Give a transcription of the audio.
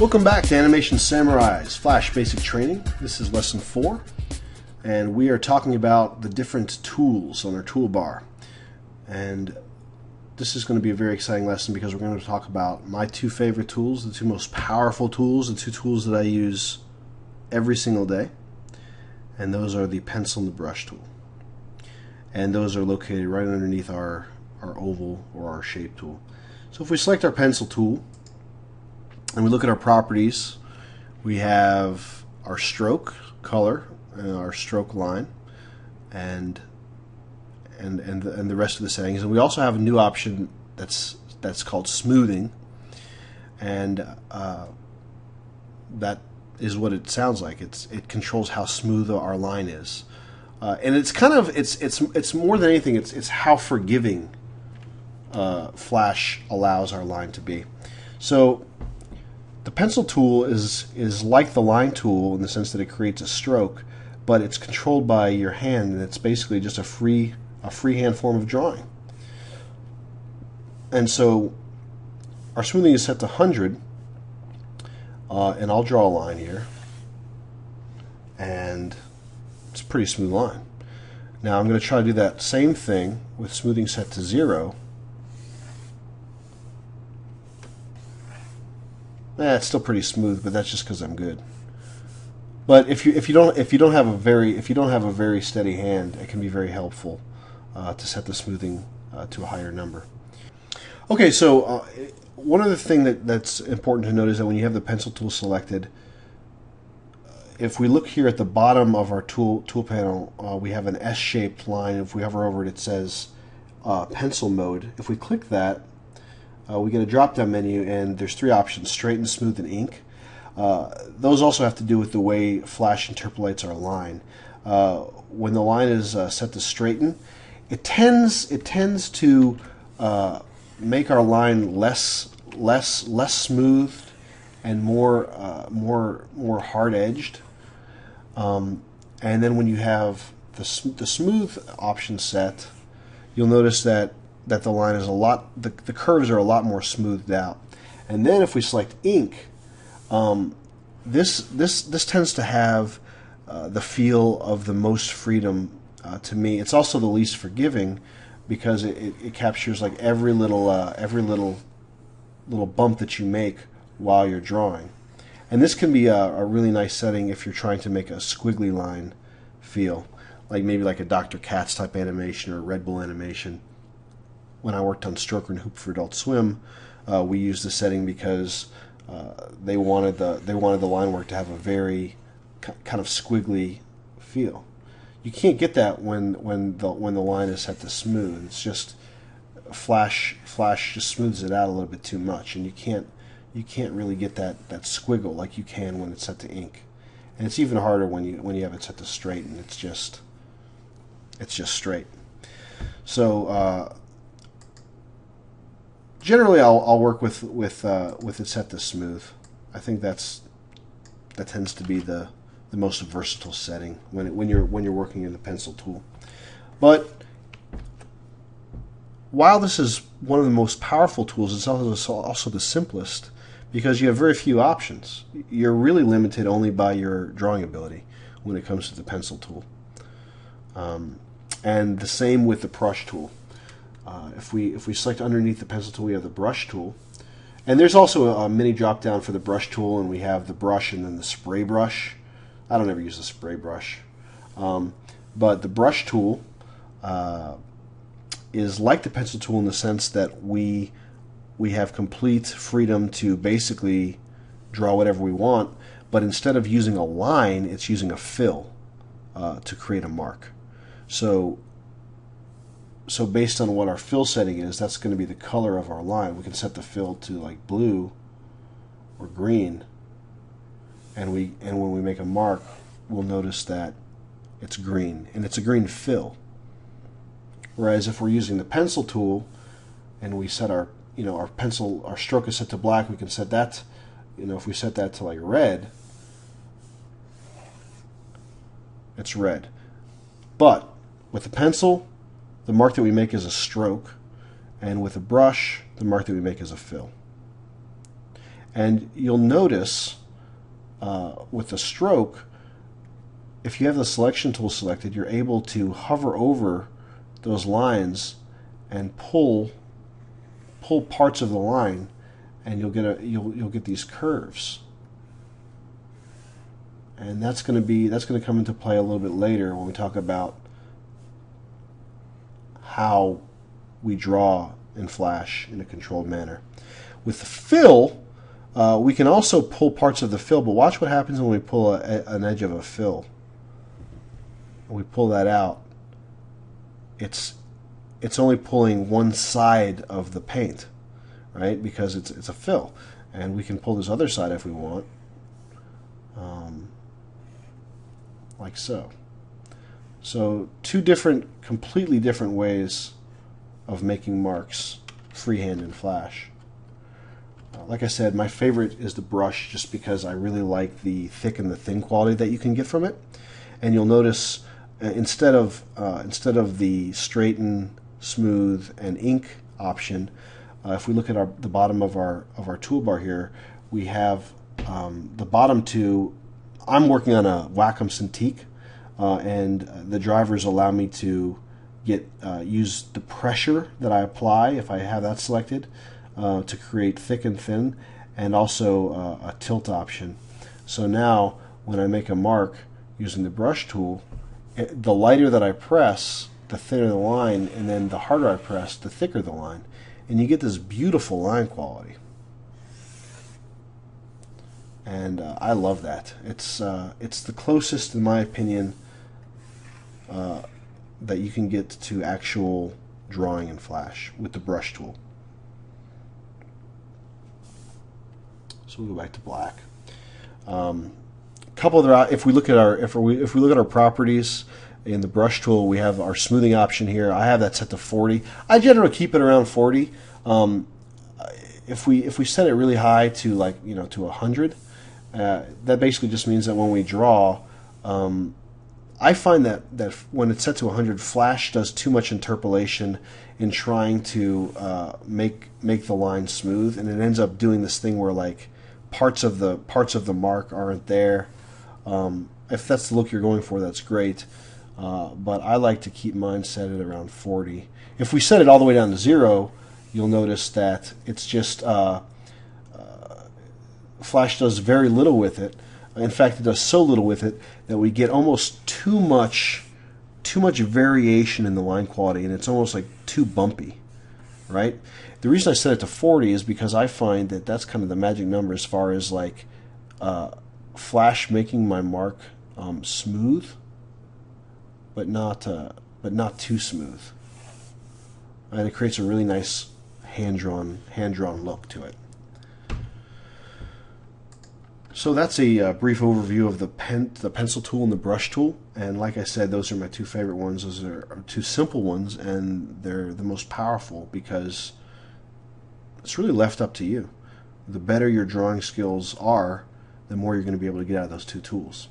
Welcome back to Animation Samurai's Flash Basic Training. This is lesson 4, and we are talking about the different tools on our toolbar. And this is going to be a very exciting lesson because we're going to talk about my two favorite tools, the two most powerful tools, the two tools that I use every single day. And those are the pencil and the brush tool. And those are located right underneath our oval or our shape tool. So if we select our pencil tool, and we look at our properties, we have our stroke color and our stroke line and the rest of the settings. And we also have a new option that's called smoothing, and that is what it sounds like. It controls how smooth our line is, and it's more than anything. It's how forgiving Flash allows our line to be. So the pencil tool is like the line tool in the sense that it creates a stroke, but it's controlled by your hand, and it's basically just a freehand form of drawing. And so our smoothing is set to 100, and I'll draw a line here, and it's a pretty smooth line. Now I'm going to try to do that same thing with smoothing set to 0. It's still pretty smooth, but that's just because I'm good. But if you don't have a very steady hand, it can be very helpful to set the smoothing to a higher number. Okay, so one other thing that's important to note is that when you have the pencil tool selected, if we look here at the bottom of our tool panel, we have an S-shaped line. If we hover over it, it says pencil mode. If we click that, we get a drop-down menu, and there's 3 options: straighten, smooth, and ink. Those also have to do with the way Flash interpolates our line. When the line is set to straighten, it tends to make our line less smooth and more hard-edged. And then when you have the smooth option set, you'll notice that the line is the curves are a lot more smoothed out. And then if we select ink, this tends to have the feel of the most freedom to me. It's also the least forgiving because it captures like every little bump that you make while you're drawing. And this can be a really nice setting if you're trying to make a squiggly line feel, like maybe like a Dr. Katz type animation or a Red Bull animation. When I worked on Stroker and Hoop for Adult Swim, we used the setting because they wanted the line work to have a very kind of squiggly feel. You can't get that when the line is set to smooth. It's just Flash just smooths it out a little bit too much, and you can't really get that squiggle like you can when it's set to ink. And it's even harder when you have it set to straighten. It's just straight. So generally, I'll work with it set to smooth. I think that tends to be the most versatile setting when you're working in the pencil tool. But while this is one of the most powerful tools, it's also the simplest because you have very few options. You're really limited only by your drawing ability when it comes to the pencil tool. And the same with the brush tool. If we select underneath the pencil tool, we have the brush tool, and there's also a mini drop down for the brush tool, and we have the brush and then the spray brush. I don't ever use the spray brush, but the brush tool is like the pencil tool in the sense that we have complete freedom to basically draw whatever we want, but instead of using a line, it's using a fill to create a mark. So based on what our fill setting is, that's going to be the color of our line. We can set the fill to like blue or green, and when we make a mark, we'll notice that it's green, and it's a green fill. Whereas if we're using the pencil tool and we set our stroke is set to black, we can set that, if we set that to like red, it's red. But with the pencil, the mark that we make is a stroke, and with a brush, the mark that we make is a fill. And you'll notice with the stroke, if you have the selection tool selected, you're able to hover over those lines and pull parts of the line, and you'll get these curves. And that's going to come into play a little bit later when we talk about how we draw in Flash in a controlled manner. With the fill, we can also pull parts of the fill, but watch what happens when we pull an edge of a fill. When we pull that out, it's only pulling one side of the paint, right? Because it's a fill, and we can pull this other side if we want, like so. So two completely different ways of making marks freehand in Flash. Like I said, my favorite is the brush, just because I really like the thick and the thin quality that you can get from it. And you'll notice instead of the straighten, smooth, and ink option, if we look at the bottom of our toolbar here, we have the bottom two. I'm working on a Wacom Cintiq, and the drivers allow me to use the pressure that I apply if I have that selected to create thick and thin, and also a tilt option. So now when I make a mark using the brush tool, the lighter that I press, the thinner the line, and then the harder I press, the thicker the line, and you get this beautiful line quality. And I love that. It's the closest, in my opinion, that you can get to actual drawing in Flash with the brush tool. So we'll go back to black. Couple other, if we look at our properties in the brush tool, we have our smoothing option here. I have that set to 40. I generally keep it around 40. If we set it really high to to 100, that basically just means that when we draw, I find that when it's set to 100, Flash does too much interpolation in trying to make the line smooth, and it ends up doing this thing where like parts of the mark aren't there. If that's the look you're going for, that's great. But I like to keep mine set at around 40. If we set it all the way down to 0, you'll notice that it's just Flash does very little with it. In fact, it does so little with it that we get almost too much variation in the line quality, and it's almost like too bumpy, right? The reason I set it to 40 is because I find that that's kind of the magic number as far as like Flash making my mark smooth, but not too smooth, and it creates a really nice hand-drawn look to it. So that's a brief overview of the pencil tool and the brush tool, and like I said, those are my two favorite ones. Those are two simple ones, and they're the most powerful because it's really left up to you. The better your drawing skills are, the more you're going to be able to get out of those two tools.